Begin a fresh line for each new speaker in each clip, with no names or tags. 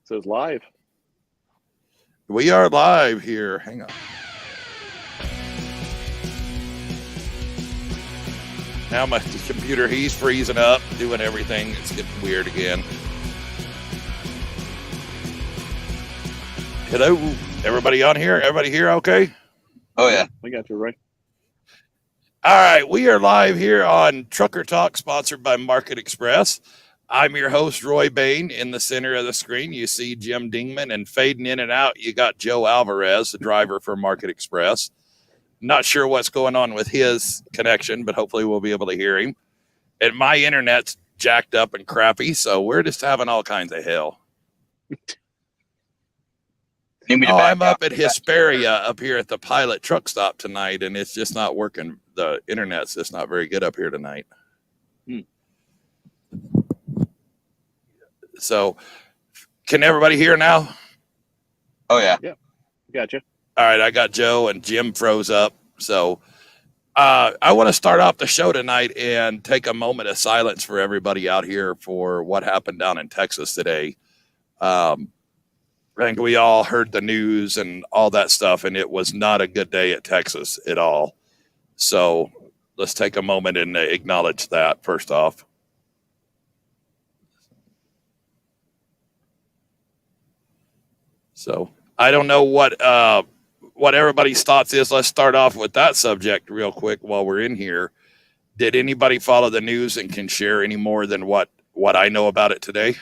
says live.
We are live here. Hang on. Now my computer, he's freezing up, doing everything. It's getting weird again. Hello, everybody on here? Everybody here okay?
Oh, yeah.
We got you, right?
All right, we are live here on Trucker Talk, sponsored by Market Express. I'm your host, Roy Bain. In the center of the screen, you see Jim DIngman, and fading in and out, you got Joe Alvarez, the driver for Market Express. Not sure what's going on with his connection, but hopefully we'll be able to hear him. And my internet's jacked up and crappy, so we're just having all kinds of hell. I'm up at Hesperia up here at the Pilot truck stop tonight, and it's just not working. The internet's just not very good up here tonight. So, can everybody hear now?
Oh, yeah.
Yeah. Gotcha.
All right, I got Joe, and Jim froze up. So, I want to start off the show tonight and take a moment of silence for everybody out here for what happened down in Texas today. I think we all heard the news and all that stuff, and it was not a good day at Texas at all. So let's take a moment and acknowledge that first off. So I don't know what everybody's thoughts is. Let's start off with that subject real quick while we're in here. Did anybody follow the news and can share any more than what I know about it today?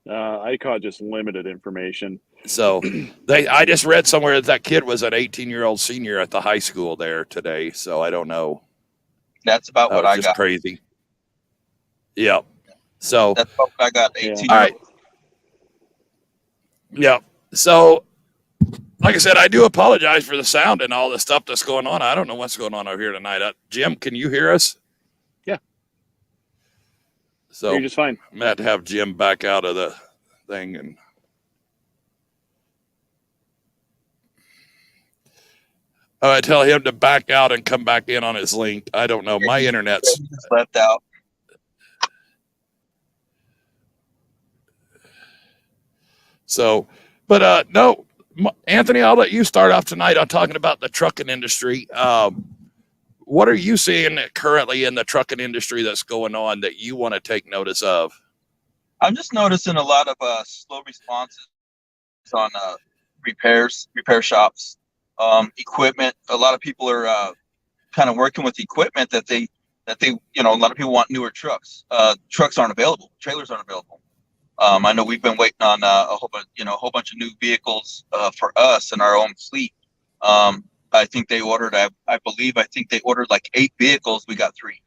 I caught just limited information.
So I just read somewhere that kid was an 18-year-old senior at the high school there today. So I don't know.
That's about what I got.
Crazy. Yeah. So
that's what I got. 18.
All right. Yeah. So, like I said, I do apologize for the sound and all the stuff that's going on. I don't know what's going on over here tonight. Jim, can you hear us?
Yeah.
So
you're just fine.
I'm going to have Jim back out of the thing. And I tell him to back out and come back in on his link. I don't know. My internet's
left out.
So, but no, Anthony, I'll let you start off tonight on talking about the trucking industry. What are you seeing currently in the trucking industry that's going on that you want to take notice of?
I'm just noticing a lot of slow responses on repair shops, equipment. A lot of people are kind of working with equipment that they, a lot of people want newer trucks. Trucks aren't available. Trailers aren't available. I know we've been waiting on a whole bunch of new vehicles for us in our own fleet. I think they ordered, I think they ordered like 8 vehicles. We got 3.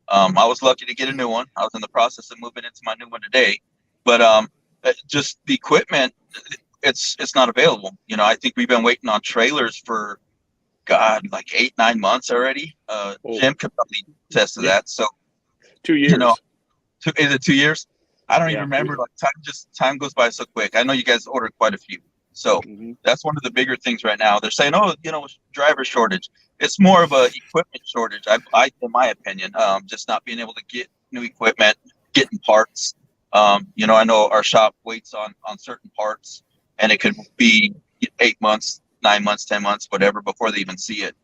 I was lucky to get a new one. I was in the process of moving into my new one today, but just the equipment, it's not available. I think we've been waiting on trailers for like 8-9 months already. Jim could probably attest to that. So
2 years.
Is it 2 years? I don't even remember. Like time goes by so quick. I know you guys ordered quite a few. So that's one of the bigger things right now. They're saying, driver shortage. It's more of a equipment shortage. I in my opinion, just not being able to get new equipment, getting parts. I know our shop waits on certain parts, and it could be 8 months, 9 months, 10 months, whatever, before they even see it.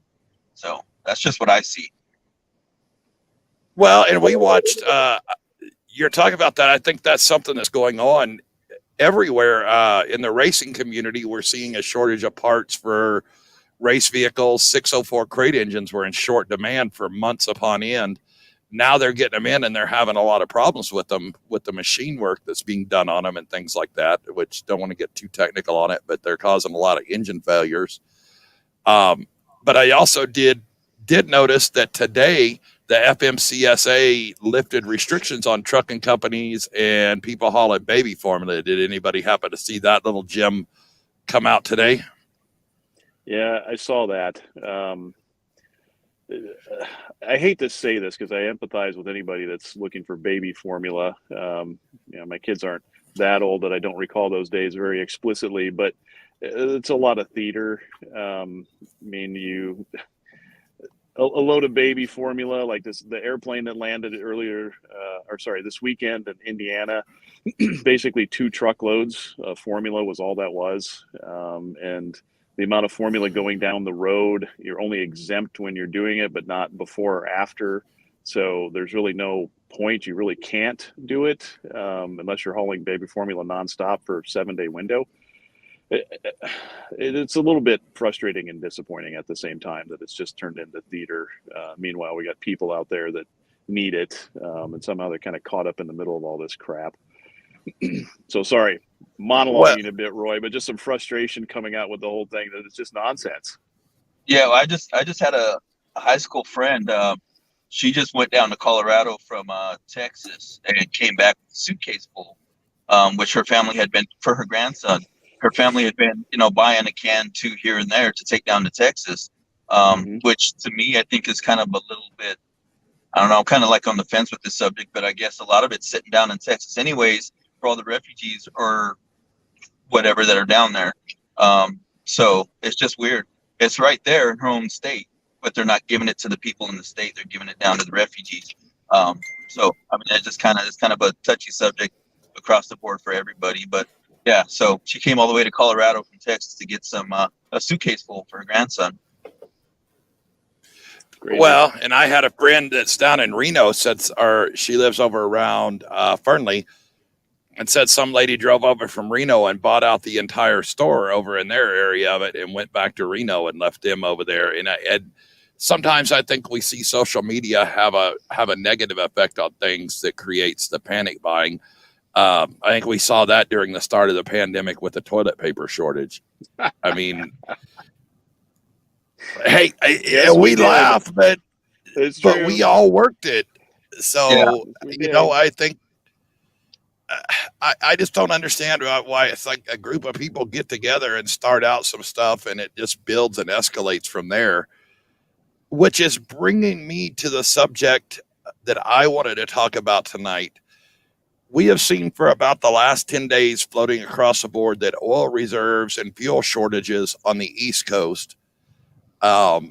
So that's just what I see.
Well, and we watched. You're talking about that. I think that's something that's going on everywhere in the racing community. We're seeing a shortage of parts for race vehicles. 604 crate engines were in short demand for months upon end. Now they're getting them in, and they're having a lot of problems with them, with the machine work that's being done on them and things like that, which don't want to get too technical on it, but they're causing a lot of engine failures. But I also did notice that today the FMCSA lifted restrictions on trucking companies and people hauling baby formula. Did anybody happen to see that little gem come out today?
Yeah, I saw that. I hate to say this because I empathize with anybody that's looking for baby formula. My kids aren't that old that I don't recall those days very explicitly, but it's a lot of theater. a load of baby formula, like the airplane that landed this weekend in Indiana. Basically 2 truckloads of formula was all that was. And the amount of formula going down the road, you're only exempt when you're doing it, but not before or after. So there's really no point. You really can't do it unless you're hauling baby formula nonstop for a 7-day window. It's a little bit frustrating and disappointing at the same time that it's just turned into theater. Meanwhile, we got people out there that need it, and somehow they're kind of caught up in the middle of all this crap. So sorry, monologuing a bit, Roy, but just some frustration coming out with the whole thing that it's just nonsense.
Yeah, well, I just had a high school friend. She just went down to Colorado from Texas and came back with a suitcase full, which her family had been for her grandson. Her family had been, buying a can too here and there to take down to Texas, which to me I think is kind of a little bit, I don't know, I'm kind of like on the fence with this subject, but I guess a lot of it's sitting down in Texas anyways for all the refugees or whatever that are down there. So it's just weird. It's right there in her own state, but they're not giving it to the people in the state. They're giving it down to the refugees. So I mean, it's kind of a touchy subject across the board for everybody. But yeah, so she came all the way to Colorado from Texas to get some a suitcase full for her grandson.
Crazy.
Well, and I had a friend that's down in Reno, she lives over around Fernley, and said some lady drove over from Reno and bought out the entire store over in their area of it and went back to Reno and left them over there. And sometimes I think we see social media have a negative effect on things that creates the panic buying. I think we saw that during the start of the pandemic with the toilet paper shortage. I mean, hey,
yes,
we laugh, but we all worked it. So,
yeah,
I think I just don't understand why it's like a group of people get together and start out some stuff and it just builds and escalates from there, which is bringing me to the subject that I wanted to talk about tonight. We have seen for about the last 10 days floating across the board that oil reserves and fuel shortages on the East Coast. I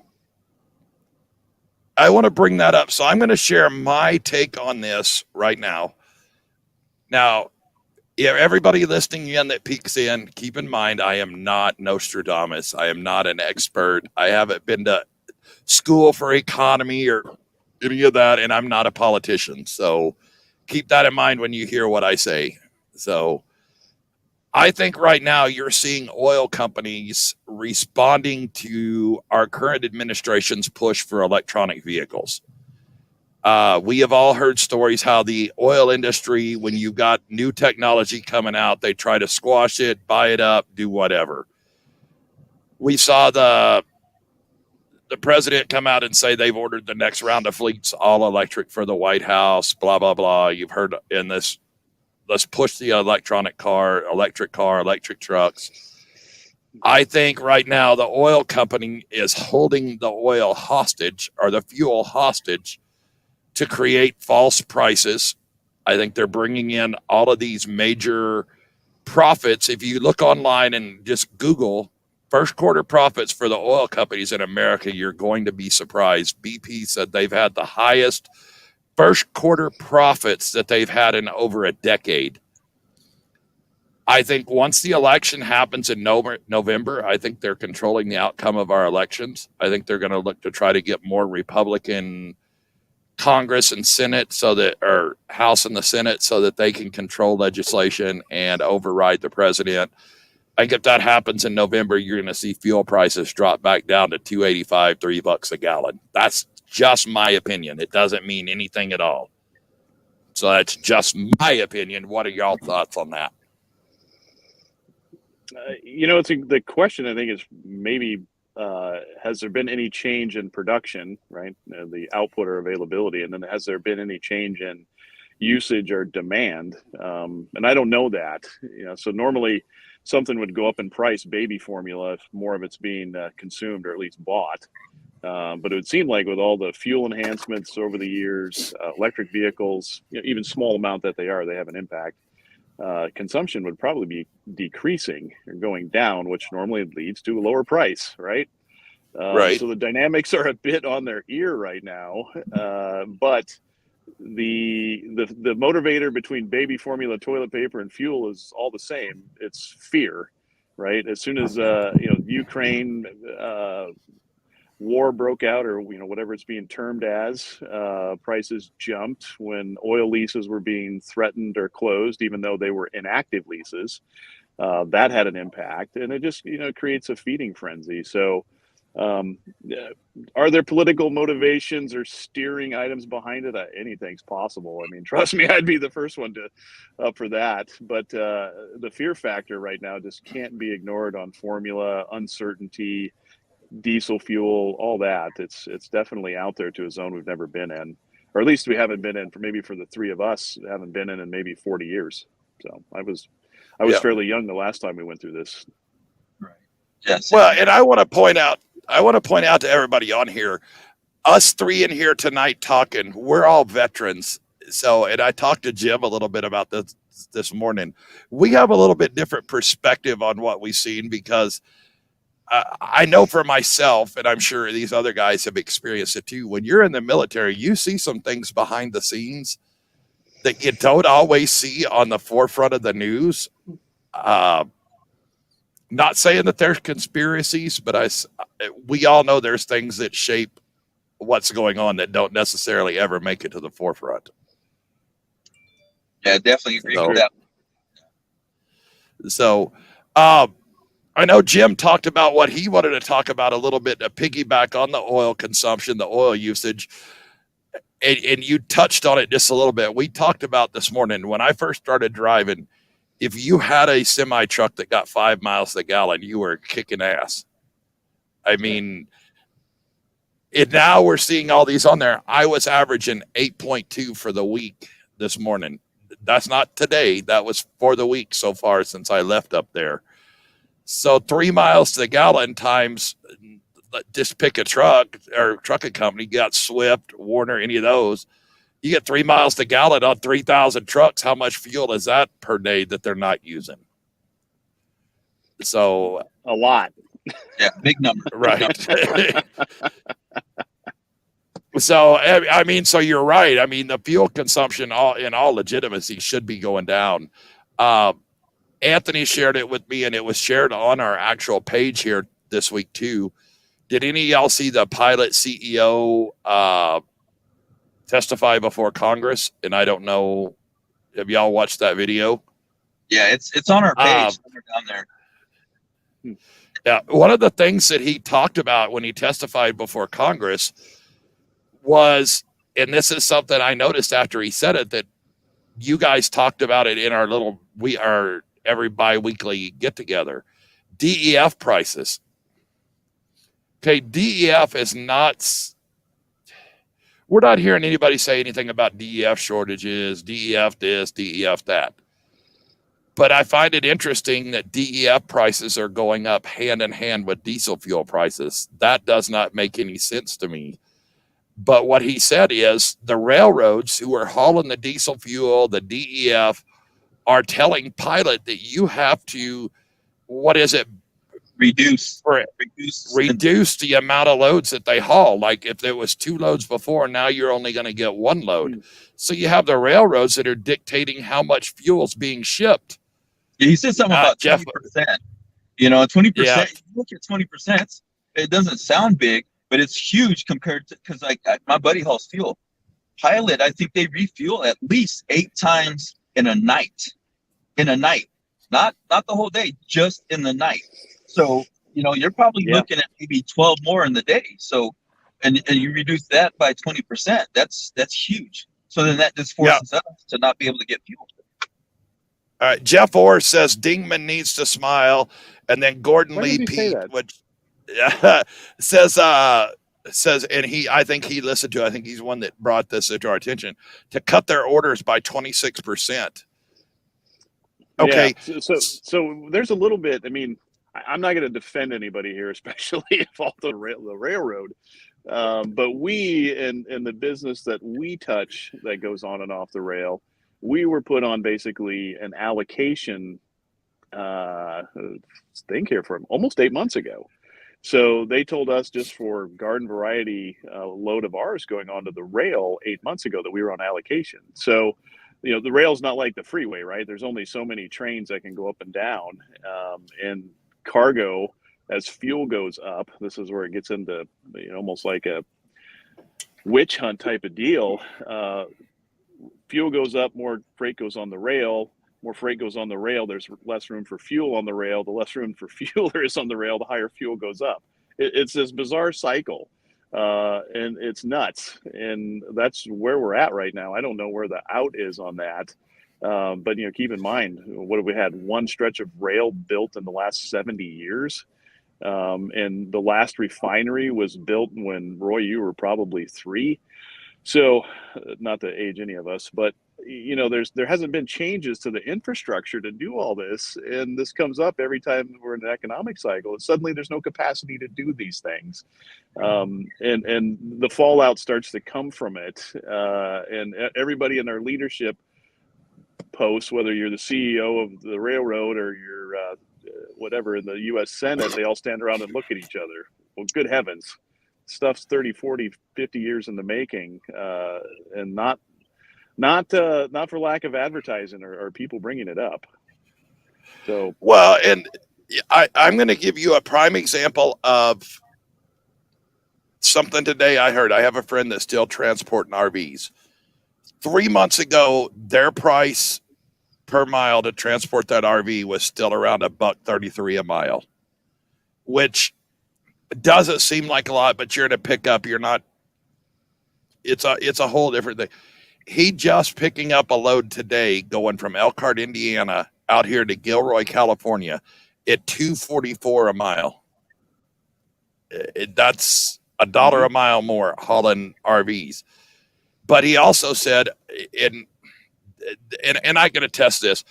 want to bring that up. So I'm going to share my take on this right now. Now, everybody listening in that peeks in, keep in mind, I am not Nostradamus. I am not an expert. I haven't been to school for economy or any of that, and I'm not a politician. So keep that in mind when you hear what I say. So I think right now you're seeing oil companies responding to our current administration's push for electronic vehicles. We have all heard stories how the oil industry, when you've got new technology coming out, they try to squash it, buy it up, do whatever. We saw the president come out and say they've ordered the next round of fleets all electric for the White House, blah, blah, blah. You've heard in this, let's push the electric trucks. I think right now the oil company is holding the oil hostage or the fuel hostage to create false prices. I think they're bringing in all of these major profits. If you look online and just Google first quarter profits for the oil companies in America, you're going to be surprised. BP said they've had the highest first quarter profits that they've had in over a decade. I think once the election happens in November, I think they're controlling the outcome of our elections. I think they're going to look to try to get more Republican Congress and Senate or House and the Senate so that they can control legislation and override the president. I think if that happens in November, you're going to see fuel prices drop back down to $2.85, $3 a gallon. That's just my opinion. It doesn't mean anything at all. So that's just my opinion. What are y'all thoughts on that?
The question I think is maybe has there been any change in production, right? The output or availability, and then has there been any change in usage or demand? And I don't know that. So normally something would go up in price, baby formula, if more of it's being consumed or at least bought. But it would seem like with all the fuel enhancements over the years, electric vehicles, even small amount that they have an impact. Consumption would probably be decreasing or going down, which normally leads to a lower price, right?
Right.
So the dynamics are a bit on their ear right now, but the motivator between baby formula, toilet paper, and fuel is all the same. It's fear, right? As soon as Ukraine war broke out, or whatever it's being termed as, prices jumped when oil leases were being threatened or closed, even though they were inactive leases. That had an impact, and it just creates a feeding frenzy. So um, are there political motivations or steering items behind it? Anything's possible. I mean, trust me, I'd be the first one to for that. But the fear factor right now just can't be ignored on formula, uncertainty, diesel fuel, all that. It's definitely out there to a zone we've never been in, or at least we haven't been in for the three of us haven't been in maybe 40 years. So I was
Yeah.
fairly young the last time we went through this.
Right. Yes.
Well, and I want to point out to everybody on here, us three in here tonight talking, we're all veterans. So, and I talked to Jim a little bit about this morning. We have a little bit different perspective on what we've seen, because I know for myself, and I'm sure these other guys have experienced it too. When you're in the military, you see some things behind the scenes that you don't always see on the forefront of the news. Not saying that there's conspiracies, but we all know there's things that shape what's going on that don't necessarily ever make it to the forefront.
Yeah, definitely agree with that.
So, I know Jim talked about what he wanted to talk about a little bit to piggyback on the oil consumption, the oil usage, and you touched on it just a little bit. We talked about this morning when I first started driving. If you had a semi truck that got 5 miles to the gallon, you were kicking ass. I mean, and now we're seeing all these on there. I was averaging 8.2 for the week this morning. That's not today. That was for the week so far since I left up there. So 3 miles to the gallon times, just pick a truck or trucking company, you got Swift, Warner, any of those. You get 3 miles to the gallon on 3,000 trucks. How much fuel is that per day that they're not using? So
a lot.
Yeah, big number.
Right. So, I mean, so you're right. I mean, the fuel consumption in all legitimacy should be going down. Anthony shared it with me, and it was shared on our actual page here this week too. Did any of y'all see the Pilot CEO testify before Congress? And I don't know, have y'all watched that video?
Yeah, it's on our page down there.
Yeah, one of the things that he talked about when he testified before Congress was, and this is something I noticed after he said it, that you guys talked about it in our every bi-weekly get together. DEF prices. Okay, DEF is not. We're not hearing anybody say anything about DEF shortages, DEF this, DEF that. But I find it interesting that DEF prices are going up hand in hand with diesel fuel prices. That does not make any sense to me. But what he said is the railroads who are hauling the diesel fuel, the DEF, are telling Pilot that you have to,
reduce
the amount of loads that they haul. Like if there was 2 loads before, now you're only going to get 1 load. So you have the railroads that are dictating how much fuel is being shipped.
Yeah, he said something about 20%. 20%.
Yeah.
You look at 20%. It doesn't sound big, but it's huge compared to, because my buddy hauls fuel. Pilot, I think they refuel at least 8 times in a night. Not the whole day, just in the night. So, you're probably looking at maybe 12 more in the day. So, and you reduce that by 20%. That's huge. So then that just forces us to not be able to get fuel.
All right. Jeff Orr says DIngman needs to smile. And then Gordon Lee Pete, which says, and I think he listened to, I think he's one that brought this to our attention, to cut their orders by 26%. Okay.
Yeah, so there's a little bit, I mean, I'm not going to defend anybody here, especially if all the railroad. But we, in the business that we touch that goes on and off the rail, we were put on basically an allocation thing here from almost 8 months ago. So they told us just for garden variety load of ours going onto the rail 8 months ago that we were on allocation. So, the rail's not like the freeway, right? There's only so many trains that can go up and down. And cargo, as fuel goes up, this is where it gets into almost like a witch hunt type of deal. Fuel goes up, more freight goes on the rail. More freight goes on the rail, there's less room for fuel on the rail. The less room for fuel there is on the rail, the higher fuel goes up. It's this bizarre cycle, and it's nuts. And that's where we're at right now. I don't know where the out is on that. But keep in mind, what have we had? One stretch of rail built in the last 70 years. And the last refinery was built when, Roy, you were probably 3. So, not to age any of us, but there hasn't been changes to the infrastructure to do all this, and this comes up every time we're in an economic cycle. And suddenly, there's no capacity to do these things, and the fallout starts to come from it. And everybody in our leadership posts, whether you're the CEO of the railroad or you're whatever in the U.S. Senate, they all stand around and look at each other. Well, good heavens. Stuff's 30, 40, 50 years in the making, and not for lack of advertising or people bringing it up. So,
well, and I'm going to give you a prime example of something today I heard. I have a friend that's still transporting RVs. 3 months ago, their price per mile to transport that RV was still around $1.33 a mile, which doesn't seem like a lot, but you're in a pickup. You're not. It's a whole different thing. He just picking up a load today, going from Elkhart, Indiana, out here to Gilroy, California, at $2.44 a mile. That's $1 a mile more hauling RVs. But he also said, and I can attest this,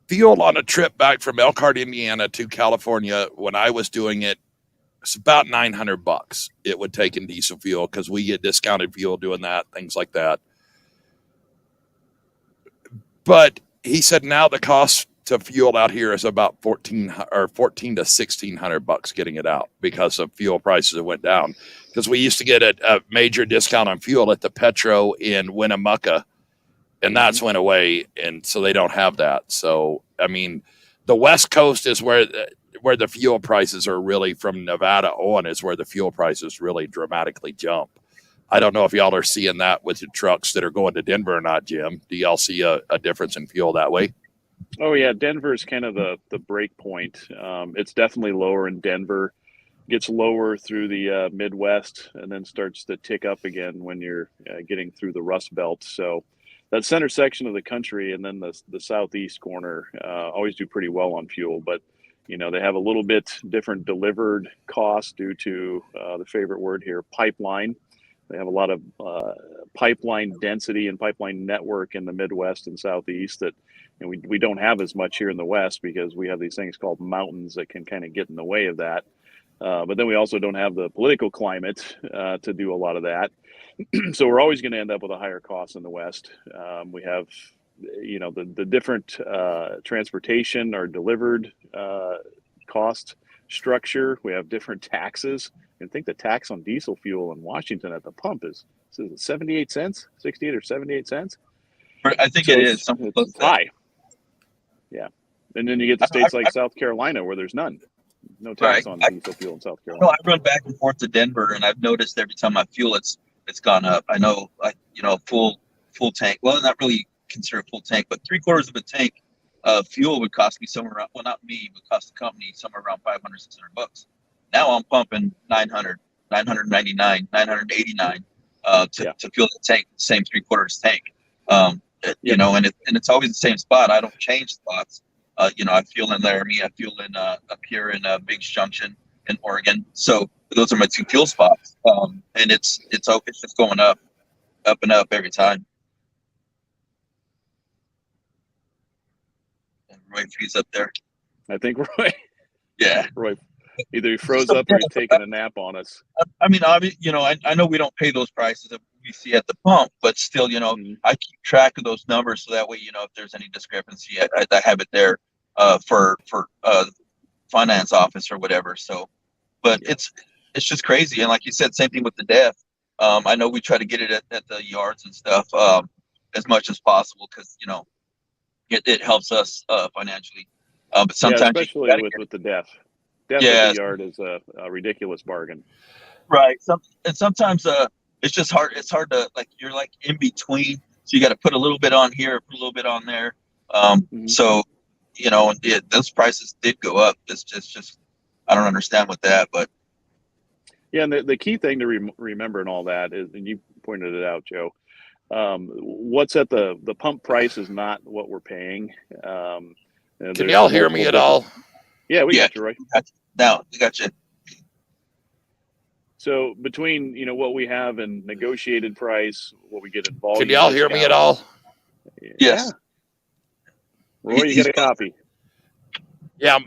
fuel on a trip back from Elkhart, Indiana to California when I was doing it, it's about $900 it would take in diesel fuel because we get discounted fuel doing that, things like that. But he said now the cost to fuel out here is about $14 to $1,600 getting it out because of fuel prices that went down. Because we used to get a major discount on fuel at the Petro in Winnemucca, and that's went away, and so they don't have that. So I mean, the West Coast is where the fuel prices are really, from Nevada on, is where the fuel prices really dramatically jump. I don't know if y'all are seeing that with the trucks that are going to Denver or not, Jim. Do y'all see a difference in fuel that way?
Oh yeah, Denver is kind of the break point. It's definitely lower in Denver, gets lower through the Midwest, and then starts to tick up again when you're getting through the Rust Belt. So that center section of the country and then the southeast corner always do pretty well on fuel, but they have a little bit different delivered cost due to the favorite word here, pipeline. They have a lot of pipeline density and pipeline network in the Midwest and Southeast that we don't have as much here in the West because we have these things called mountains that can kind of get in the way of that. But then we also don't have the political climate to do a lot of that. So we're always going to end up with a higher cost in the West. We have the different transportation or delivered cost structure. We have different taxes. I think the tax on diesel fuel in Washington at the pump is 78 cents, 68 or 78 cents.
I think so it is.
It's high. Yeah. And then you get to states like South Carolina where there's no tax on diesel fuel in South Carolina.
I run back and forth to Denver, and I've noticed every time I fuel, it's gone up. I know, full tank. Well, not really consider a full tank, but 3/4 of a tank of fuel would cost me somewhere around, well, not me, but cost the company somewhere around $500, $600. Now I'm pumping 900, 999, 989 to fuel the tank, same 3/4 tank. And it's always the same spot. I don't change spots. I fuel in Laramie. I fuel in up here in Biggs Junction in Oregon. So those are my 2 fuel spots. And it's just going up and up every time. And Roy freeze up there.
I think Roy.
Yeah.
Roy. Either he froze up or he's taking a nap on us.
I mean, obviously, I know we don't pay those prices that we see at the pump, but still, I keep track of those numbers so that way, if there's any discrepancy, I have it there for finance office or whatever. So, But it's just crazy. And like you said, same thing with the DEF. I know we try to get it at the yards and stuff as much as possible because it helps us financially. But sometimes you
especially
gotta
with the DEF. DEF at
yeah,
the yard is a ridiculous bargain.
right. Sometimes it's just hard. It's hard to you're like in between. So you got to put a little bit on here, put a little bit on there. So those prices did go up. It's just I don't understand with that, but
Yeah, and the key thing to remember in all that is, and you pointed it out, Joe, what's at the pump price is not what we're paying.
Can
There's
y'all hear
multiple
me at
different.
all?
Yeah, we
yeah,
got you, Roy.
now we got you.
So between what we have in negotiated price, what we get in volume.
Can y'all hear me at all?
Yeah.
Yes.
Roy, you
He's
got a copy.
Yeah.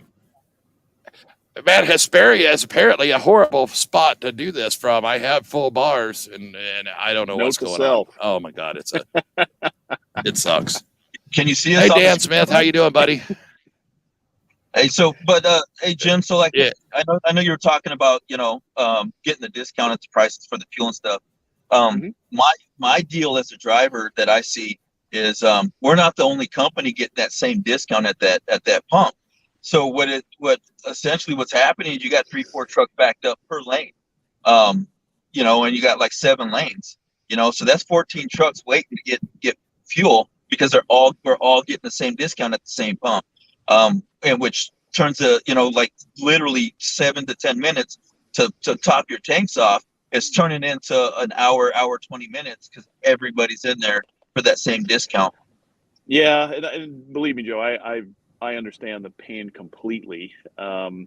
Man, Hesperia is apparently a horrible spot to do this from. I have full bars, and I don't know
Note
what's
to
going
self.
on. Oh my God, it sucks.
Can you see us?
Hey,
on the
Dan
screen?
Smith, how you doing, buddy?
Hey, hey Jim, so
Yeah.
I know you were talking about getting the discount at the prices for the fuel and stuff. My deal as a driver that I see is we're not the only company getting that same discount at that pump. So what essentially what's happening is you got 3-4 trucks backed up per lane, and you got like 7 lanes, so that's 14 trucks waiting to get fuel because we're all getting the same discount at the same pump, and which turns like literally 7 to 10 minutes to top your tanks off. It's turning into an hour 20 minutes because everybody's in there for that same discount.
Yeah, and believe me, Joe, I understand the pain completely. And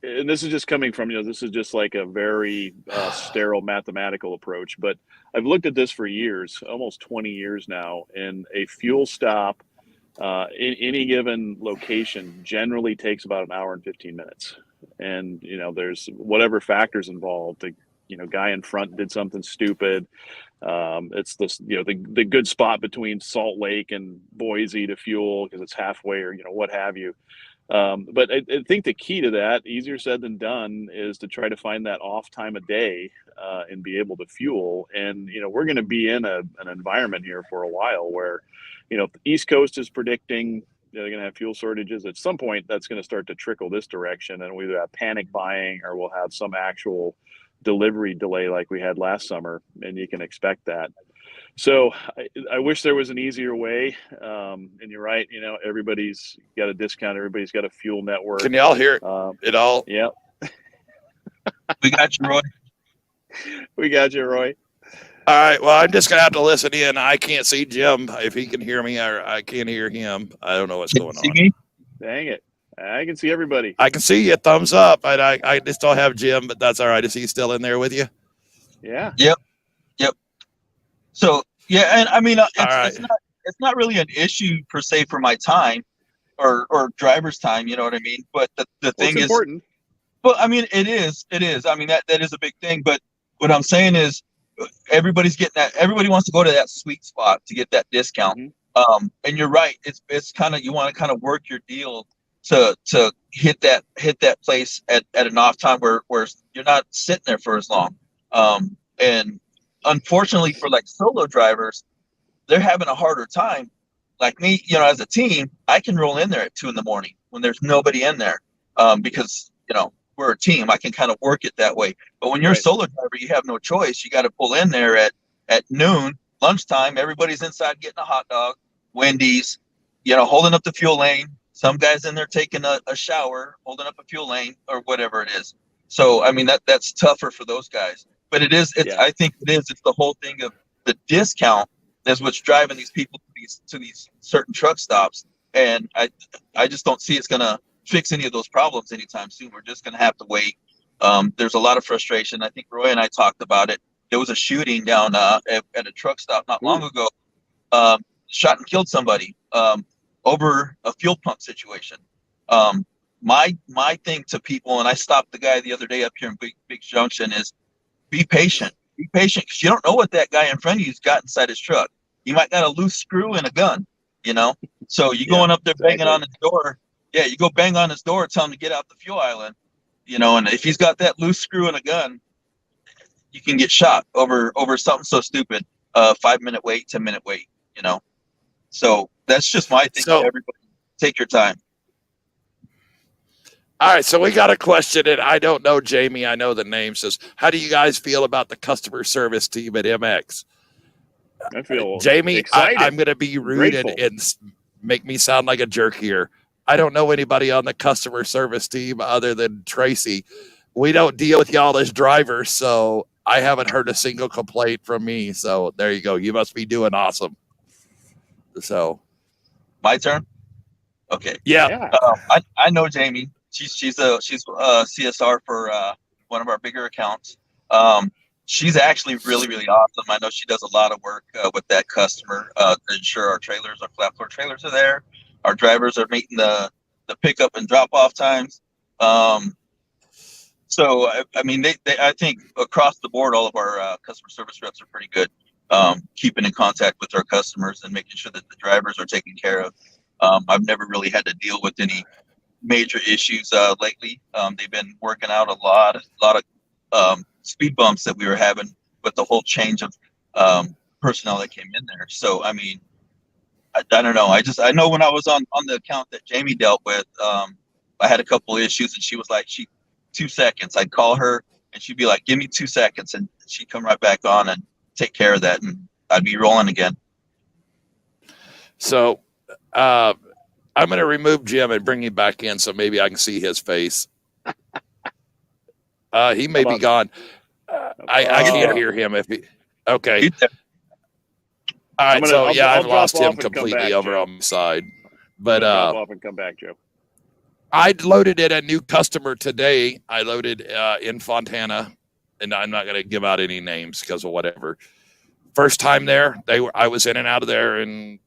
this is just coming from, this is just like a very sterile mathematical approach, but I've looked at this for years, almost 20 years now, and a fuel stop in any given location generally takes about an hour and 15 minutes. And, there's whatever factors involved. The, guy in front did something stupid. It's this, the good spot between Salt Lake and Boise to fuel because it's halfway or, what have you. But I think the key to that, easier said than done, is to try to find that off time of day and be able to fuel. And, we're going to be in an environment here for a while where, the East Coast is predicting they're going to have fuel shortages. At some point, that's going to start to trickle this direction, and we either have panic buying or we'll have some actual delivery delay like we had last summer, and you can expect that. So I wish there was an easier way. And you're right, everybody's got a discount. Everybody's got a fuel network.
Can y'all hear it all?
Yeah.
We got you, Roy.
We got you, Roy.
All right. Well, I'm just going to have to listen in. I can't see Jim if he can hear me, or I can't hear him. I don't know what's going on.
Me?
Dang it. I can see everybody.
I can see you. Thumbs up. I just don't have Jim, but that's all right. Is he still in there with you?
Yeah.
Yep. So, yeah, and I mean,
right.
it's not really an issue per se for my time or driver's time, you know what I mean? But the thing is
important.
Well, I mean, it is. I mean, that is a big thing. But what I'm saying is everybody's getting that. Everybody wants to go to that sweet spot to get that discount.
Mm-hmm.
And you're right. It's kind of, you want to kind of work your deal to hit that place at an off time where you're not sitting there for as long. And unfortunately for like solo drivers, they're having a harder time. Like me, as a team, I can roll in there at 2 a.m. when there's nobody in there, because we're a team. I can kind of work it that way. But when you're a solo driver, you have no choice. You got to pull in there at noon, lunchtime. Everybody's inside getting a hot dog, Wendy's, holding up the fuel lane. Some guys in there taking a shower, holding up a fuel lane or whatever it is. So, I mean, that's tougher for those guys. But I think it's the whole thing of the discount is what's driving these people to these certain truck stops. And I just don't see it's going to fix any of those problems anytime soon. We're just going to have to wait. There's a lot of frustration. I think Roy and I talked about it. There was a shooting down at a truck stop not long ago. Shot and killed somebody over a fuel pump situation. My thing to people, and I stopped the guy the other day up here in Big Junction, is be patient. Be patient, because you don't know what that guy in front of you's got inside his truck. He might got a loose screw and a gun, So you going up there banging on his door. Yeah, you go bang on his door, tell him to get out the fuel island. And if he's got that loose screw and a gun, you can get shot over something so stupid. 5-minute wait, 10-minute wait. So that's just my thing to
So,
everybody. Take your time.
all right, so we got a question, and I don't know Jamie. I know the name. Says, how do you guys feel about the customer service team at MX?
I feel
Jamie,
excited.
I'm going to be rude and make me sound like a jerk here. I don't know anybody on the customer service team other than Tracy. We don't deal with y'all as drivers, so I haven't heard a single complaint from me. So there you go. You must be doing awesome. So
my turn. Okay.
Yeah.
I know Jamie. She's a CSR for one of our bigger accounts. She's actually really, really awesome. I know she does a lot of work with that customer to ensure our flat floor trailers are there. Our drivers are meeting the pickup and drop off times. So I mean, I think across the board, all of our customer service reps are pretty good, keeping in contact with our customers and making sure that the drivers are taken care of. I've never really had to deal with any major issues lately. They've been working out a lot of speed bumps that we were having with the whole change of personnel that came in there. So I mean, I don't know. I know when I was on the account that Jamie dealt with, I had a couple of issues, and she was like, 2 seconds. I'd call her, and she'd be like, "Give me 2 seconds," and she'd come right back on and take care of that, and I'd be rolling again.
So I'm going to remove Jim and bring him back in so maybe I can see his face. He may be gone. I can't hear him if he. Okay. All right. I've lost him completely over on my side. But
drop off and come back, Joe.
I loaded in a new customer today. I loaded in Fontana, and I'm not going to give out any names because of whatever. First time there, I was in and out of there in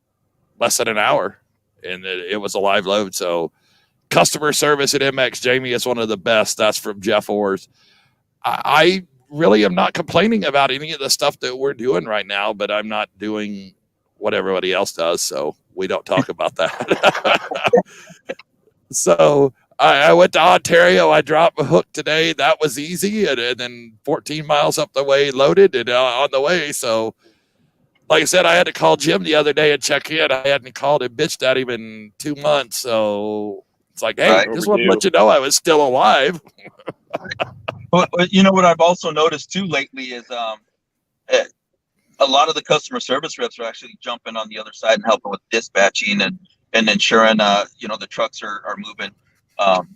less than an hour, and it was a live load. So customer service at MX, Jamie, is one of the best. That's from Jeff Orrs. I really am not complaining about any of the stuff that we're doing right now, but I'm not doing what everybody else does, so we don't talk about that. So I went to Ontario. I dropped a hook today. That was easy, and then 14 miles up the way, loaded and on the way. So, like I said, I had to call Jim the other day and check in. I hadn't called him bitch that even 2 months. So it's like, hey, just want to let you know I was still alive.
But what I've also noticed too lately is a lot of the customer service reps are actually jumping on the other side and helping with dispatching and ensuring the trucks are moving.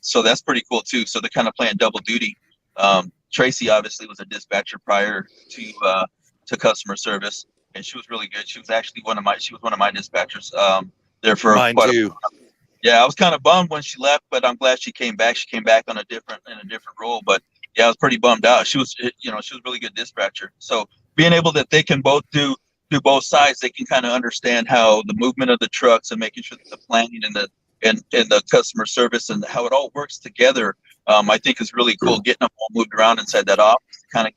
So that's pretty cool too. So they're kind of playing double duty. Tracy obviously was a dispatcher prior to customer service, and she was really good. She was actually one of my dispatchers there for quite a while. Yeah, I was kind of bummed when she left, but I'm glad she came back. She came back in a different role. But yeah, I was pretty bummed out. She was a really good dispatcher. So being able that they can both do both sides, they can kind of understand how the movement of the trucks and making sure that the planning and the customer service and how it all works together. I think is really cool. Getting them all moved around inside that office, kind of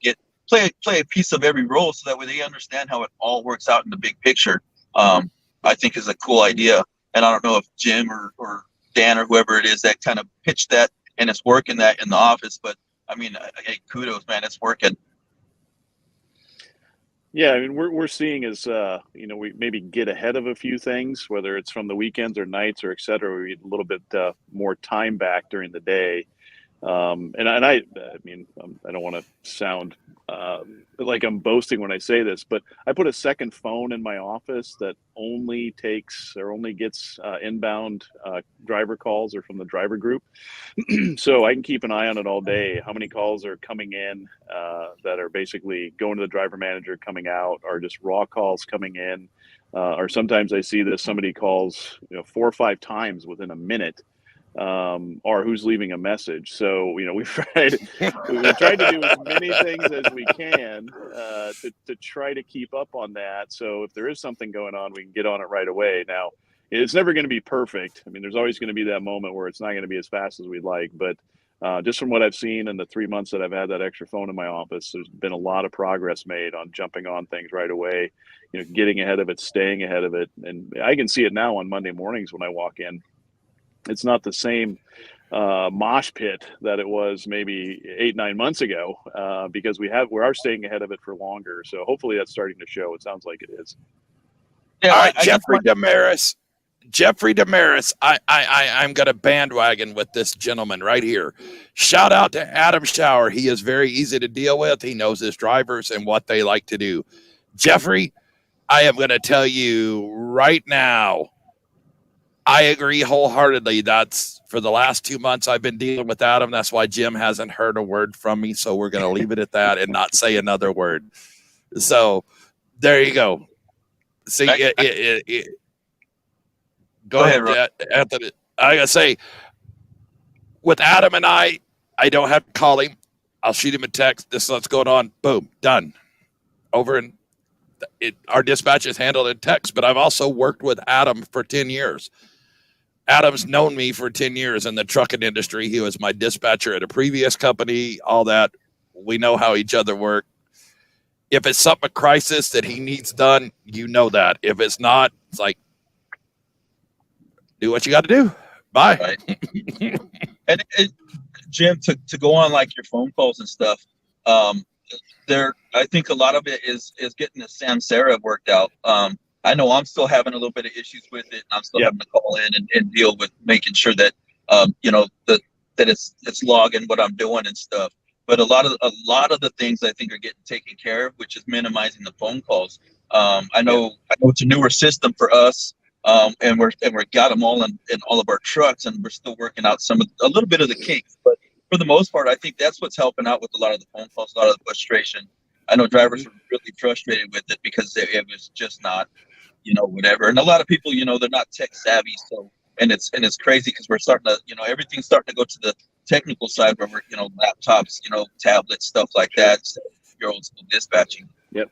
play a piece of every role, so that way they understand how it all works out in the big picture. I think is a cool idea. And I don't know if Jim or Dan or whoever it is that kind of pitched that and it's working that in the office, but I mean, hey, kudos, man, it's working.
Yeah, I mean, we're seeing as we maybe get ahead of a few things, whether it's from the weekends or nights or et cetera. We get a little bit more time back during the day. And I mean, I don't want to sound like I'm boasting when I say this, but I put a second phone in my office that only gets inbound driver calls or from the driver group. So I can keep an eye on it all day. How many calls are coming in that are basically going to the driver manager, coming out, or just raw calls coming in. Or sometimes I see that somebody calls 4 or 5 times within a minute. Or who's leaving a message. So we've tried to do as many things as we can to try to keep up on that. So if there is something going on, we can get on it right away. Now, it's never going to be perfect. I mean, there's always going to be that moment where it's not going to be as fast as we'd like. But just from what I've seen in the 3 months that I've had that extra phone in my office, there's been a lot of progress made on jumping on things right away, getting ahead of it, staying ahead of it. And I can see it now on Monday mornings when I walk in. It's not the same mosh pit that it was maybe 8-9 months ago, because we are staying ahead of it for longer. So hopefully that's starting to show. It sounds like it is.
Yeah,
All right, Jeffrey Damaris. I'm going to bandwagon with this gentleman right here. Shout out to Adam Shower. He is very easy to deal with. He knows his drivers and what they like to do. Jeffrey, I am going to tell you right now, I agree wholeheartedly. That's for the last 2 months I've been dealing with Adam. That's why Jim hasn't heard a word from me. So we're going to leave it at that and not say another word. So there you go. See, go ahead, Anthony. I gotta say, with Adam and I don't have to call him. I'll shoot him a text. This is what's going on. Boom, done. Over in our dispatch is handled in text. But I've also worked with Adam for 10 years. Adam's known me for 10 years in the trucking industry. He was my dispatcher at a previous company. All that, we know how each other work. If it's something, a crisis that he needs done, you know that. If it's not, it's like, do what you got to do. Bye.
Right. and Jim, to go on like your phone calls and stuff, I think a lot of it is getting the Samsara worked out. I know I'm still having a little bit of issues with it. I'm still having to call in and deal with making sure that that it's logging what I'm doing and stuff. But a lot of the things I think are getting taken care of, which is minimizing the phone calls. I know it's a newer system for us, and we're got them all in all of our trucks, and we're still working out a little bit of the kinks. But for the most part, I think that's what's helping out with a lot of the phone calls, a lot of the frustration. I know drivers are really frustrated with it because it was just not, whatever. And a lot of people, they're not tech savvy, so. And it's crazy because we're starting to, everything's starting to go to the technical side where we're, laptops, tablets, stuff like that. So your old school dispatching.
Yep.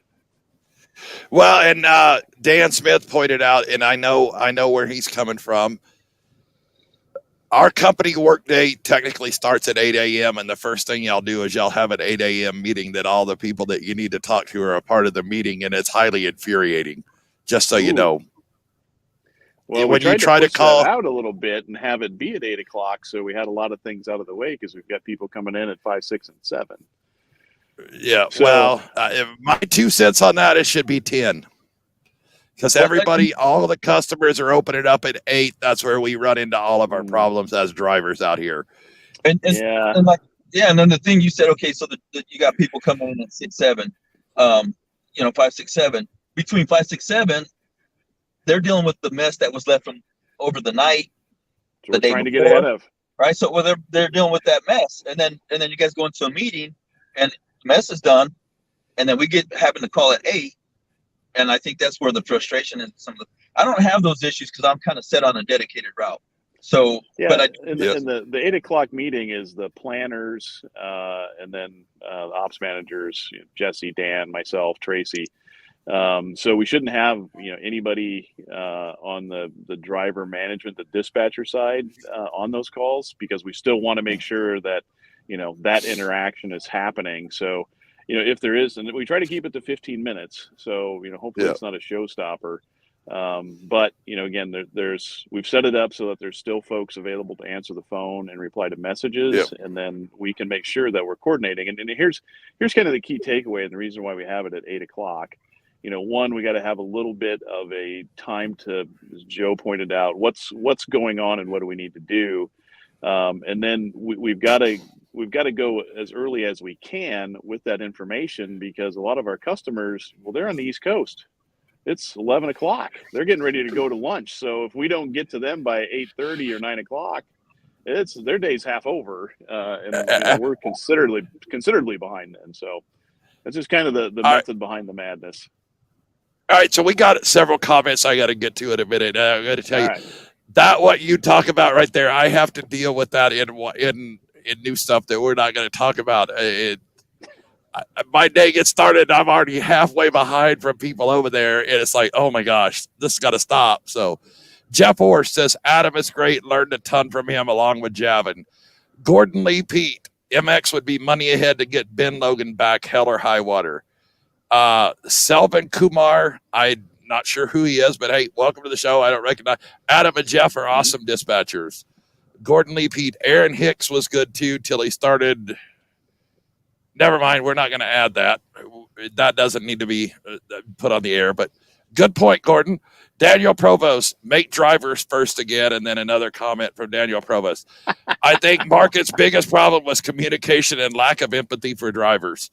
Well, and Dan Smith pointed out, and I know where he's coming from. Our company workday technically starts at 8 a.m. and the first thing y'all do is y'all have an 8 a.m. meeting that all the people that you need to talk to are a part of the meeting, and it's highly infuriating. Just so you know.
Well,
when
we
you try
to
to call
out a little bit and have it be at 8 o'clock, so we had a lot of things out of the way because we've got people coming in at 5, 6, and 7.
Yeah, so, well, my 2 cents on that, it should be 10. Because everybody, all of the customers are opening up at 8. That's where we run into all of our problems as drivers out here.
And then the thing you said, okay, so you got people coming in at 6, 7, 5, 6, 7. Between 5, 6, 7, they're dealing with the mess that was left from over the night.
So we're trying to get ahead of.
Right. So they're dealing with that mess. And then you guys go into a meeting and the mess is done. And then we having to call at 8. And I think that's where the frustration and I don't have those issues because I'm kind of set on a dedicated route. So, but
the 8 o'clock meeting is the planners, and then ops managers, Jesse, Dan, myself, Tracy. So we shouldn't have anybody on the driver management, the dispatcher side on those calls, because we still want to make sure that that interaction is happening. So if there is, and we try to keep it to 15 minutes, so hopefully it's not a showstopper. But again, we've set it up so that there's still folks available to answer the phone and reply to messages, and then we can make sure that we're coordinating. And here's kind of the key takeaway and the reason why we have it at 8 o'clock. One, we got to have a little bit of a time to, as Joe pointed out, what's going on and what do we need to do, and then we've got to go as early as we can with that information, because a lot of our customers, they're on the East Coast. It's 11 o'clock. They're getting ready to go to lunch. So if we don't get to them by 8:30 or 9 o'clock, their day's half over, and we're considerably behind them. So that's just kind of the method behind the madness.
All right, so we got several comments I got to get to in a minute. I'm going to tell you that what you talk about right there, I have to deal with that in new stuff that we're not going to talk about. My day gets started, I'm already halfway behind from people over there, and it's like, oh my gosh, this has got to stop. So Jeff Orr says, Adam is great, learned a ton from him along with Javin. Gordon Lee Pete, MX would be money ahead to get Ben Logan back, hell or high water. Selvin Kumar, I'm not sure who he is, but hey, welcome to the show. I don't recognize. Adam and Jeff are awesome dispatchers. Gordon Lee Pete. Aaron Hicks was good too till he started. Never mind. We're not going to add that. That doesn't need to be put on the air. But good point, Gordon. Daniel Provost, make drivers first again. And then another comment from Daniel Provost. I think Market's biggest problem was communication and lack of empathy for drivers.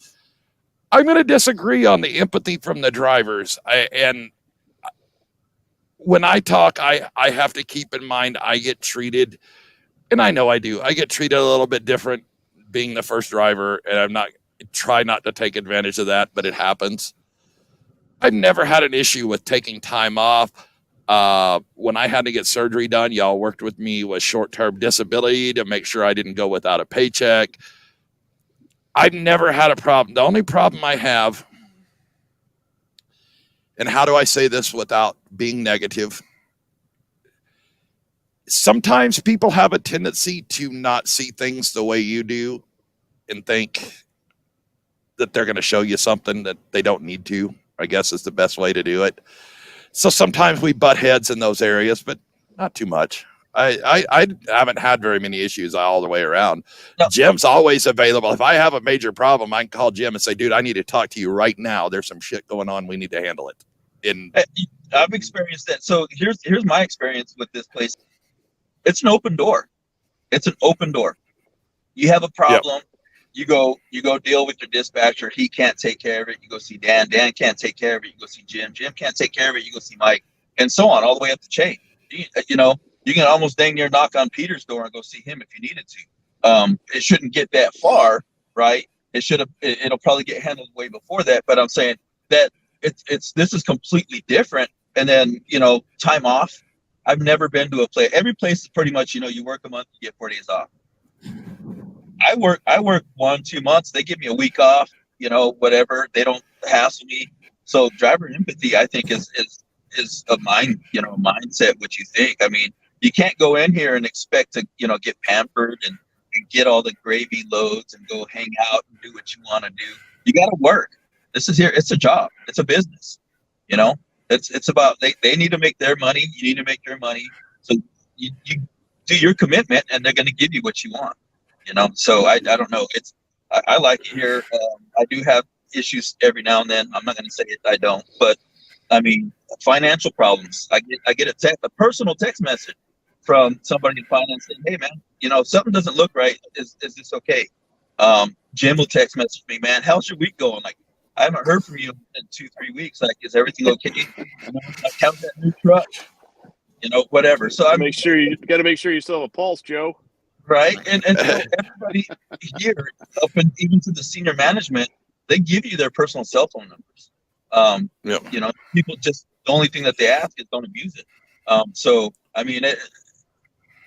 I'm going to disagree on the empathy from the drivers. And when I talk, I have to keep in mind I get treated, and I know I do. I get treated a little bit different being the first driver, and try not to take advantage of that, but it happens. I've never had an issue with taking time off. When I had to get surgery done, y'all worked with me with short-term disability to make sure I didn't go without a paycheck. I've never had a problem. The only problem I have, and how do I say this without being negative? Sometimes people have a tendency to not see things the way you do and think that they're going to show you something that they don't need to, I guess is the best way to do it. So sometimes we butt heads in those areas, but not too much. I haven't had very many issues all the way around. No. Jim's always available. If I have a major problem, I can call Jim and say, dude, I need to talk to you right now. There's some shit going on. We need to handle it.
I've experienced that. So here's my experience with this place. It's an open door. It's an open door. You have a problem. Yep. You go deal with your dispatcher. He can't take care of it. You go see Dan. Dan can't take care of it. You go see Jim. Jim can't take care of it. You go see Mike, and so on, all the way up the chain. You can almost dang near knock on Peter's door and go see him if you needed to. It shouldn't get that far, right? It'll probably get handled way before that. But I'm saying that this is completely different. And then, time off. I've never been to a place. Every place is pretty much, you work a month, you get 4 days off. I work 1-2 months. They give me a week off, whatever. They don't hassle me. So driver empathy, I think, is a mindset, what you think. I mean, you can't go in here and expect to, get pampered and get all the gravy loads and go hang out and do what you want to do. You got to work. This is here. It's a job. It's a business. It's about they need to make their money. You need to make your money. So you do your commitment, and they're going to give you what you want. So I don't know. I like it here. I do have issues every now and then. I'm not going to say it. I don't, but I mean, financial problems. I get a personal text message from somebody in finance saying, "Hey man, something doesn't look right. Is this okay?" Jim will text message me, "Man, how's your week going?" Like, I haven't heard from you in 2-3 weeks. Like, is everything okay? Like, how's that new truck? Whatever. So
you got to make sure you still have a pulse, Joe.
Right, and so everybody here, up and even to the senior management, they give you their personal cell phone numbers. People just, the only thing that they ask is don't abuse it. So I mean,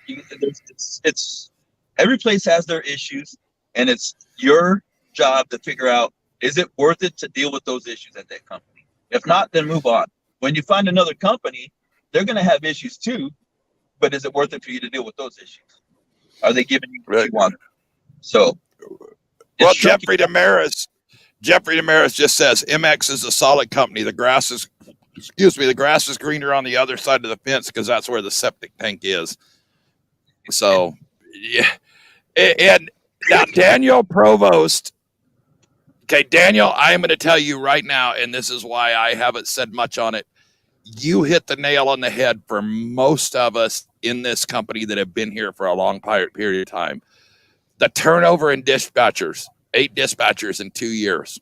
it's every place has their issues, and it's your job to figure out, is it worth it to deal with those issues at that company? If not, then move on. When you find another company, they're going to have issues too, but is it worth it for you to deal with those issues? Are they giving you what you want? So,
well, Jeffrey Damaris just says MX is a solid company. The grass is greener on the other side of the fence because that's where the septic tank is. So, yeah. And now Daniel Provost. Okay, Daniel, I am going to tell you right now, and this is why I haven't said much on it. You hit the nail on the head for most of us in this company that have been here for a long period of time. The turnover in dispatchers, 8 dispatchers in 2 years.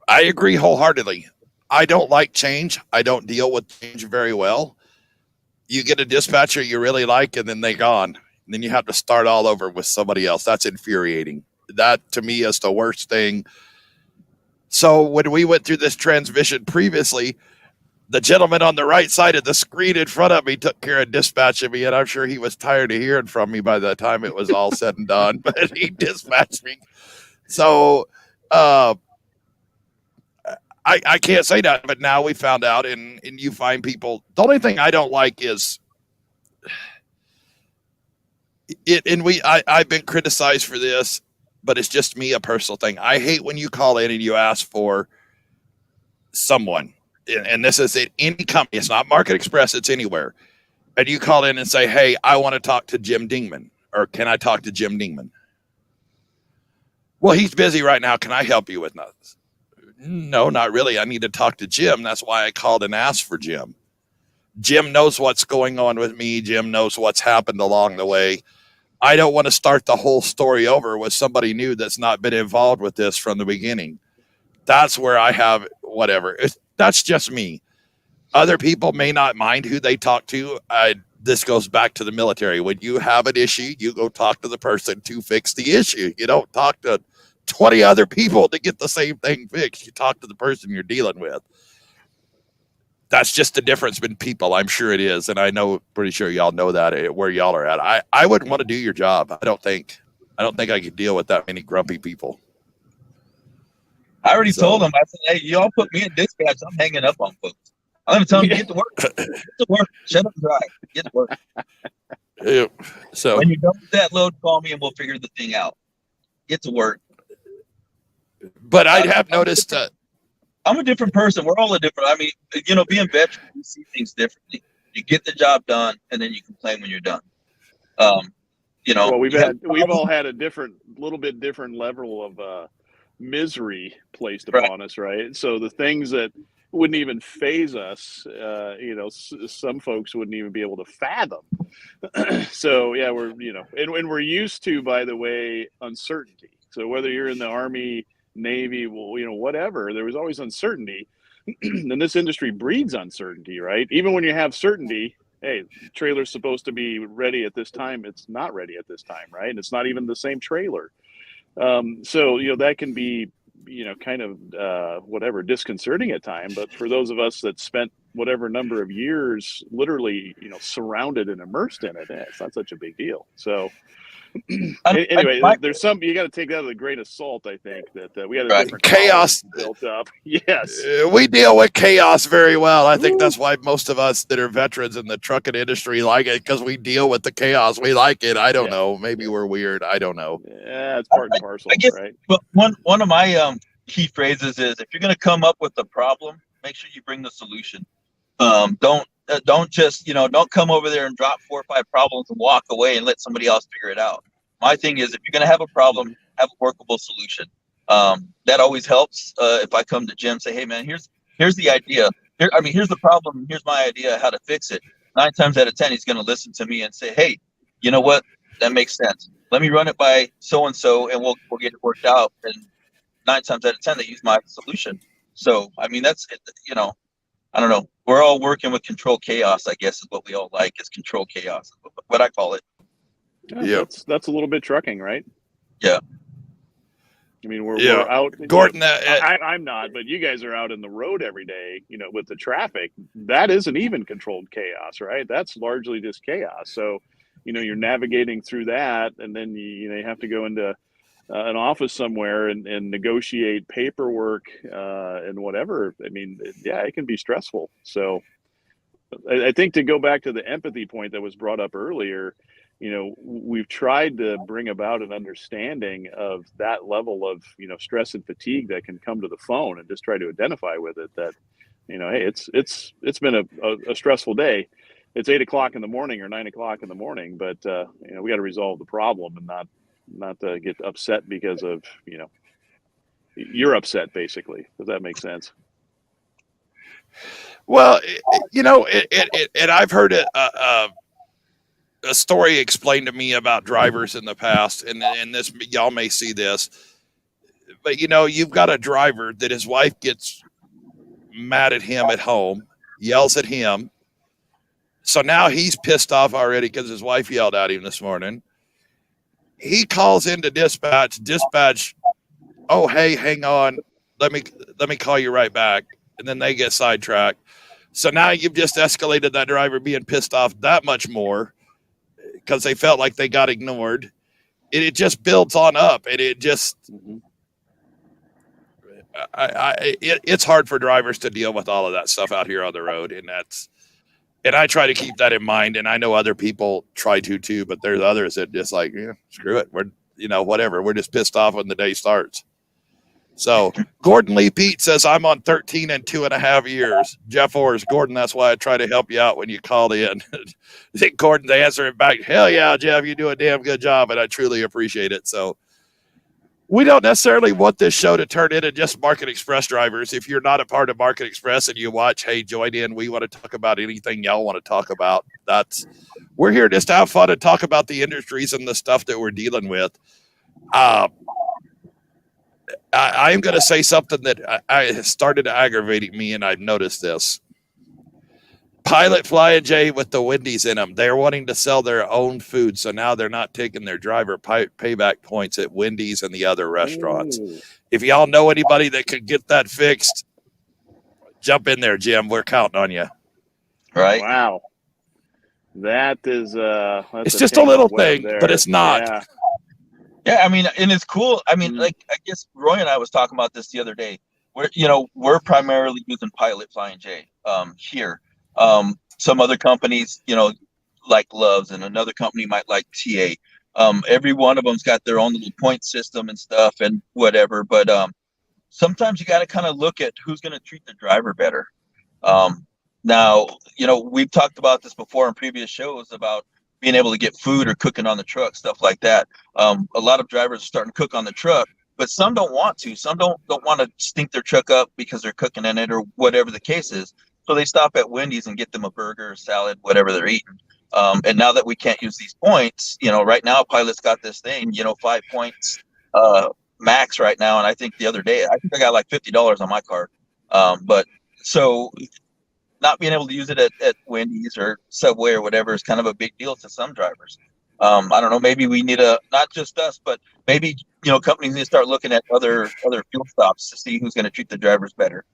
I agree wholeheartedly. I don't like change. I don't deal with change very well. You get a dispatcher you really like, and then they're gone. And then you have to start all over with somebody else. That's infuriating. That, to me, is the worst thing. So when we went through this transition previously, the gentleman on the right side of the screen in front of me took care of dispatching me, and I'm sure he was tired of hearing from me by the time it was all said and done, but he dispatched me. So I can't say that, but now we found out, and you find people. The only thing I don't like is it, and I've been criticized for this, but it's just me, a personal thing. I hate when you call in and you ask for someone, and this is at any company. It's not Market Express. It's anywhere. and you call in and say, hey, I want to talk to Jim DIngman, or can I talk to Jim DIngman? Well, he's busy right now. Can I help you with nothing? No, not really. I need to talk to Jim. That's why I called and asked for Jim. Jim knows what's going on with me. Jim knows what's happened along the way. I don't want to start the whole story over with somebody new that's not been involved with this from the beginning. That's where I have whatever. That's just me. Other people may not mind who they talk to. This goes back to the military. When you have an issue, you go talk to the person to fix the issue. You don't talk to 20 other people to get the same thing fixed. You talk to the person you're dealing with. That's just the difference between people. I'm sure it is. And I know, pretty sure y'all know that where y'all are at. I wouldn't want to do your job. I don't think I could deal with that many grumpy people.
I already told them, I said, hey, y'all put me in dispatch. I'm hanging up on folks. I'm going to tell them, get to work. Get to work. Shut up and drive. Get to work.
Yeah. So
when you're done with that load, call me and we'll figure the thing out. Get to work.
But I have noticed that.
I'm a different person. We're all a different. I mean, being veteran, we see things differently. You get the job done, and then you complain when you're done.
Well, we've all had a little bit different level of misery placed upon us, right? So the things that wouldn't even phase us, some folks wouldn't even be able to fathom. So yeah, and we're used to, by the way, uncertainty. So whether you're in the Army, Navy, whatever, there was always uncertainty. And this industry breeds uncertainty, right? Even when you have certainty, hey, trailer's supposed to be ready at this time, it's not ready at this time, right? And it's not even the same trailer. So that can be kind of disconcerting at time. But for those of us that spent whatever number of years literally surrounded and immersed in it, it's not such a big deal. So anyway, there's some, you got to take that with a grain of salt. I think that we had a different
chaos
built up. Yes,
we deal with chaos very well. I think that's why most of us that are veterans in the trucking industry like it, because we deal with the chaos. We like it. I don't know. Maybe we're weird. I don't know.
Yeah, it's part and parcel,
I guess,
right?
But one of my key phrases is, if you're going to come up with a problem, make sure you bring the solution. Don't just, don't come over there and drop 4 or 5 problems and walk away and let somebody else figure it out. My thing is, if you're going to have a problem, have a workable solution. That always helps. If I come to Jim and say, hey man, here's the idea. Here's the problem. Here's my idea how to fix it. 9 times out of 10, he's going to listen to me and say, hey, you know what? That makes sense. Let me run it by so-and-so and we'll get it worked out. And 9 times out of 10, they use my solution. So, that's, I don't know. We're all working with control chaos, I guess, is what we all like, is control chaos, what I call it.
Yeah, that's a little bit trucking, right?
Yeah.
We're out.
Gordon,
I'm not, but you guys are out in the road every day, with the traffic. That isn't even controlled chaos, right? That's largely just chaos. So, you're navigating through that, and then you have to go into an office somewhere and negotiate paperwork and whatever. It can be stressful. So I think, to go back to the empathy point that was brought up earlier, we've tried to bring about an understanding of that level of, stress and fatigue that can come to the phone, and just try to identify with it that, hey, it's been a stressful day. It's 8 o'clock in the morning or 9 o'clock in the morning, but we got to resolve the problem and not get upset because of, you're upset, basically. Does that make sense?
Well, and I've heard a story explained to me about drivers in the past, and this, y'all may see this, but you've got a driver that his wife gets mad at him at home, yells at him. So now he's pissed off already because his wife yelled at him this morning. He calls into dispatch. Oh, hey, hang on. Let me call you right back. And then they get sidetracked. So now you've just escalated that driver being pissed off that much more because they felt like they got ignored. It just builds on up, and it just, it's hard for drivers to deal with all of that stuff out here on the road. And I try to keep that in mind, and I know other people try to too, but there's others that just like, screw it. We're, whatever. We're just pissed off when the day starts. So Gordon Lee Pete says, I'm on 13 and 2.5 years. Jeff Orrs, Gordon, that's why I try to help you out when you called in. I think Gordon's answering back, hell yeah, Jeff, you do a damn good job, and I truly appreciate it. So we don't necessarily want this show to turn into just Market Express drivers. If you're not a part of Market Express and you watch, hey, join in. We want to talk about anything y'all want to talk about. We're here just to have fun and talk about the industries and the stuff that we're dealing with. I am going to say something that I started aggravating me, and I've noticed this. Pilot Flying J with the Wendy's in them. They're wanting to sell their own food, so now they're not taking their driver payback points at Wendy's and the other restaurants.
Ooh.
If y'all know anybody that could get that fixed, jump in there, Jim. We're counting on you.
Right.
Wow. That is
it's just a little thing, but it's not.
Yeah.
Yeah, I mean, and it's cool. I mean, like, I guess Roy and I was talking about this the other day. We're primarily using Pilot Flying J here. Some other companies, like Loves, and another company might like TA. Every one of them's got their own little point system and stuff and whatever. But sometimes you got to kind of look at who's going to treat the driver better. Now, we've talked about this before in previous shows about being able to get food or cooking on the truck, stuff like that. A lot of drivers are starting to cook on the truck, but some don't want to. Some don't want to stink their truck up because they're cooking in it or whatever the case is. So they stop at Wendy's and get them a burger, salad, whatever they're eating. And now that we can't use these points, right now Pilot's got this thing, 5 points max right now. And I think the other day, I think I got like $50 on my card. But so not being able to use it at Wendy's or Subway or whatever is kind of a big deal to some drivers. I don't know. Maybe we need not just us, but maybe, companies need to start looking at other fuel stops to see who's going to treat the drivers better.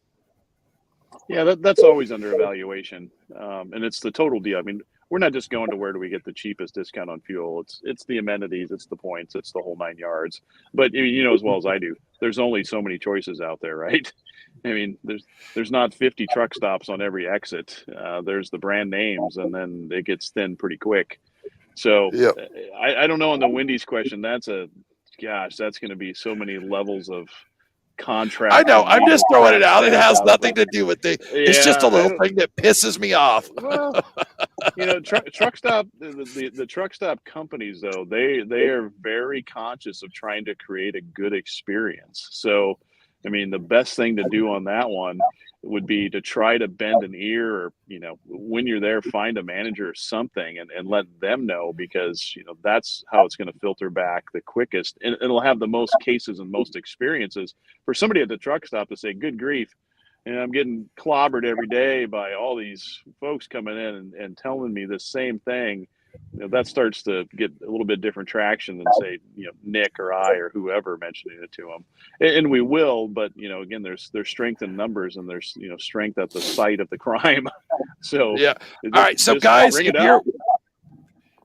Yeah, that's always under evaluation. And it's the total deal. I mean, we're not just going to where do we get the cheapest discount on fuel. It's the amenities, it's the points, it's the whole 9 yards. But as well as I do, there's only so many choices out there, right? I mean, there's not 50 truck stops on every exit. There's the brand names, and then it gets thin pretty quick. So yep. I don't know on the Wendy's question. That's going to be so many levels of contract.
I know. I'm just throwing it out. It has nothing to do with it. It's just a little thing that pisses me off.
Well, truck stop, the truck stop companies, though, they are very conscious of trying to create a good experience. So, I mean, the best thing to do on that one would be to try to bend an ear, or, when you're there, find a manager or something and let them know, because, that's how it's going to filter back the quickest. And it'll have the most cases and most experiences for somebody at the truck stop to say, good grief, I'm getting clobbered every day by all these folks coming in and telling me the same thing. That starts to get a little bit different traction than, say, Nick or I or whoever mentioning it to them. And we will, but, again, there's strength in numbers, and there's, strength at the site of the crime. So,
yeah. All right. So, guys,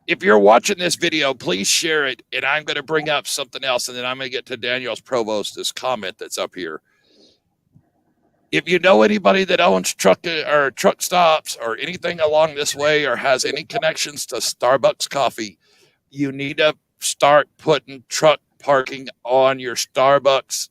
if you're watching this video, please share it. And I'm going to bring up something else, and then I'm going to get to Daniel's Provost's comment that's up here. If you know anybody that owns truck stops or anything along this way, or has any connections to Starbucks coffee, you need to start putting truck parking on your Starbucks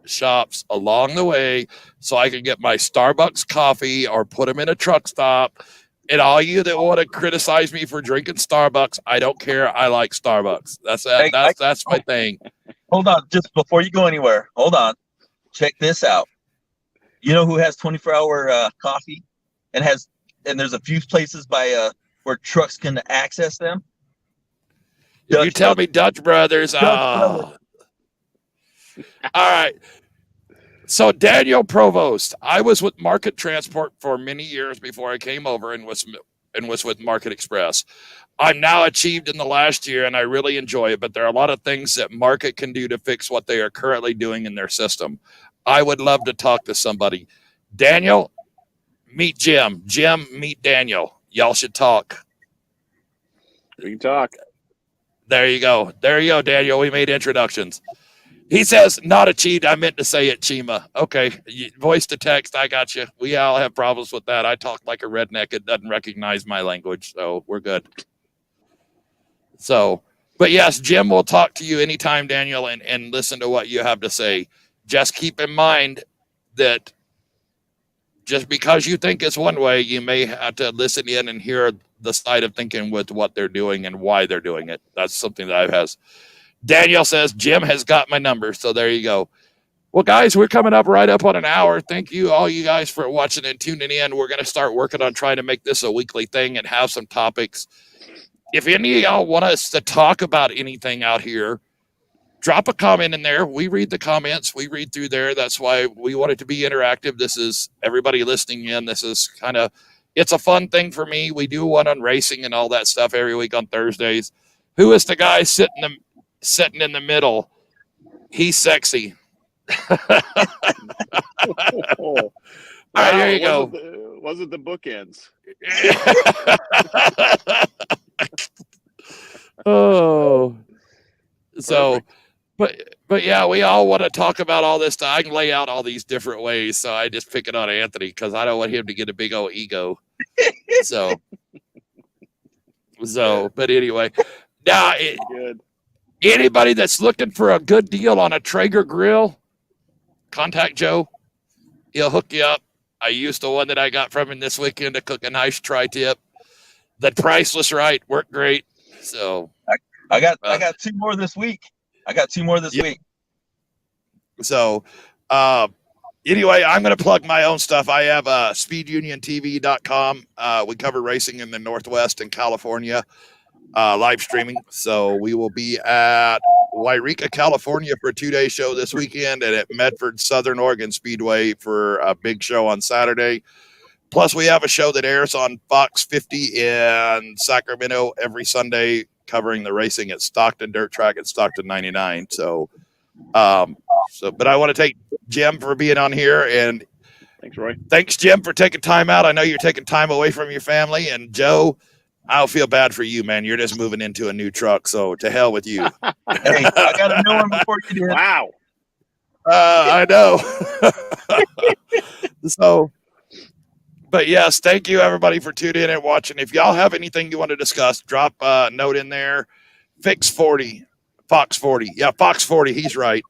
shops along the way, so I can get my Starbucks coffee or put them in a truck stop. And all you that want to criticize me for drinking Starbucks, I don't care. I like Starbucks. That's my thing.
Hold on, just before you go anywhere, hold on. Check this out. You know who has 24-hour coffee and there's a few places by where trucks can access them?
You tell me Dutch Brothers. All right. So Daniel Provost, I was with Market Transport for many years before I came over and was with Market Express. I'm now achieved in the last year, and I really enjoy it, but there are a lot of things that Market can do to fix what they are currently doing in their system. I would love to talk to somebody. Daniel, meet Jim. Jim, meet Daniel. Y'all should talk.
We can talk.
There you go. There you go, Daniel. We made introductions. He says, not achieved. I meant to say it, Chima. Okay. Voice to text. I got you. We all have problems with that. I talk like a redneck. It doesn't recognize my language, so we're good. So, but yes, Jim will talk to you anytime, Daniel, and listen to what you have to say. just keep in mind that just because you think it's one way, you may have to listen in and hear the side of thinking with what they're doing and why they're doing it. That's something that I've has. Daniel says Jim has got my number, so there you go. Well, guys, we're coming up right up on an hour. Thank you, all you guys, for watching and tuning in. We're going to start working on trying to make this a weekly thing and have some topics. If any of y'all want us to talk about anything out here, drop a comment in there. We read the comments. We read through there. That's why we want it to be interactive. This is everybody listening in. This is kind of, it's a fun thing for me. We do one on racing and all that stuff every week on Thursdays. Who is the guy sitting in the middle? He's sexy.
All
right, there you go.
Wasn't the bookends?
Oh, so,
Perfect.
but yeah, we all want to talk about all this stuff. I can lay out all these different ways, so I just pick it on Anthony because I don't want him to get a big old ego. So, but anyway, now anybody that's looking for a good deal on a Traeger grill, contact Joe. He'll hook you up. I used the one that I got from him this weekend to cook a nice tri-tip. The price was right, worked great. So
I got 2 more this week. Week.
So anyway, I'm going to plug my own stuff. I have speeduniontv.com. We cover racing in the Northwest and California, live streaming. So we will be at Wairika, California for a 2-day show this weekend, and at Medford Southern Oregon Speedway for a big show on Saturday. Plus, we have a show that airs on Fox 50 in Sacramento every Sunday, covering the racing at Stockton Dirt Track at Stockton 99. But I want to thank Jim for being on here, and
thanks, Roy.
Thanks, Jim, for taking time out. I know you're taking time away from your family, and Joe, I don't feel bad for you, man. You're just moving into a new truck, so to hell with you.
Hey, I got a new one before you did.
Wow.
I know. So, but yes, thank you everybody for tuning in and watching. If y'all have anything you want to discuss, drop a note in there. Fox 40. Yeah, Fox 40. He's right.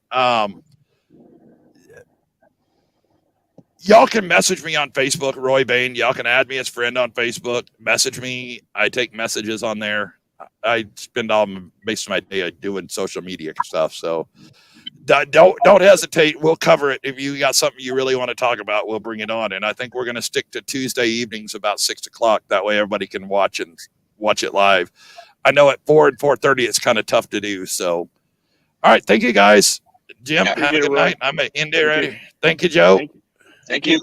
Y'all can message me on Facebook, Roy Bain. Y'all can add me as friend on Facebook. Message me. I take messages on there. I spend most of my day doing social media stuff. So don't hesitate. We'll cover it. If you got something you really want to talk about, we'll bring it on. And I think we're going to stick to Tuesday evenings about 6:00. That way everybody can watch it live. I know at 4 and 4:30 it's kind of tough to do. So, all right. Thank you guys. Jim, have a good night. I'm in there. Thank you, Joe.
Thank you.